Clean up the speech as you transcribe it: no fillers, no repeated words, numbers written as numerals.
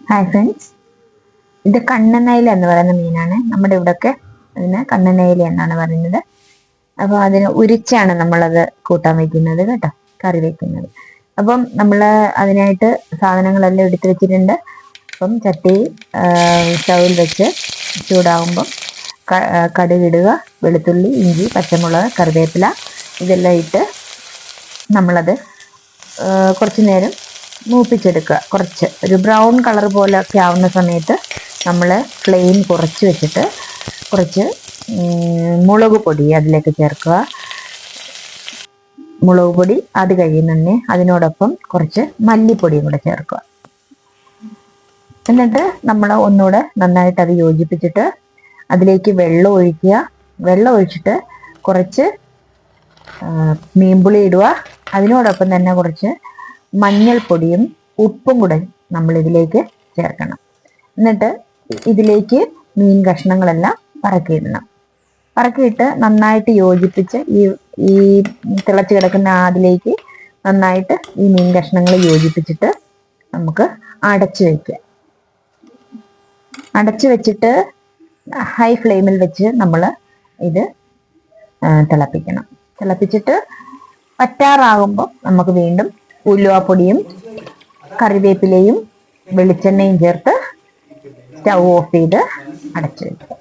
Hi friends, ഇത് കണ്ണനയില എന്ന് പറയുന്ന മീനാണ്. നമ്മുടെ ഇവിടെയൊക്കെ അതിന് കണ്ണനയില എന്നാണ് പറയുന്നത്. അപ്പോൾ അതിന് ഉരിച്ചാണ് നമ്മളത് കൂട്ടാൻ വയ്ക്കുന്നത് കേട്ടോ, കറി വയ്ക്കുന്നത്. അപ്പം നമ്മൾ അതിനായിട്ട് സാധനങ്ങളെല്ലാം എടുത്തു വെച്ചിട്ടുണ്ട്. അപ്പം ചട്ടി സ്റ്റൗവിൽ വെച്ച് ചൂടാകുമ്പം കടുകിടുക, വെളുത്തുള്ളി, ഇഞ്ചി, പച്ചമുളക്, കറിവേപ്പില ഇതെല്ലാം ഇട്ട് നമ്മളത് കുറച്ച് നേരം മൂപ്പിച്ചെടുക്കുക. കുറച്ച് ഒരു ബ്രൗൺ കളർ പോലൊക്കെ ആവുന്ന സമയത്ത് നമ്മൾ ഫ്ലെയിം കുറച്ച് വെച്ചിട്ട് കുറച്ച് മുളക് പൊടി അതിലേക്ക് ചേർക്കുക. മുളക് പൊടി അത് കഴിയുന്നുണ്ടേ അതിനോടൊപ്പം കുറച്ച് മല്ലിപ്പൊടിയും കൂടെ ചേർക്കുക. എന്നിട്ട് നമ്മൾ ഒന്നുകൂടെ നന്നായിട്ട് അത് യോജിപ്പിച്ചിട്ട് അതിലേക്ക് വെള്ളം ഒഴിക്കുക. വെള്ളം ഒഴിച്ചിട്ട് കുറച്ച് മീൻപുളി ഇടുക. അതിനോടൊപ്പം തന്നെ കുറച്ച് മഞ്ഞൾപ്പൊടിയും ഉപ്പും കൂടെ നമ്മൾ ഇതിലേക്ക് ചേർക്കണം. എന്നിട്ട് ഇതിലേക്ക് മീൻ കഷ്ണങ്ങളെല്ലാം പറക്കിയിടണം. പറക്കിയിട്ട് നന്നായിട്ട് യോജിപ്പിച്ച് ഈ തിളച്ച് കിടക്കുന്ന അതിലേക്ക് നന്നായിട്ട് ഈ മീൻ കഷ്ണങ്ങൾ യോജിപ്പിച്ചിട്ട് നമുക്ക് അടച്ചു വയ്ക്കുക. അടച്ചു വെച്ചിട്ട് ഹൈ ഫ്ലെയിമിൽ വെച്ച് നമ്മൾ ഇത് തിളപ്പിക്കണം. തിളപ്പിച്ചിട്ട് പറ്റാറാകുമ്പോൾ നമുക്ക് വീണ്ടും ഉലുവാപ്പൊടിയും കറിവേപ്പിലയും വെളിച്ചെണ്ണയും ചേർത്ത് സ്റ്റൗ ഓഫ് ചെയ്ത് അടച്ചു വയ്ക്കുക.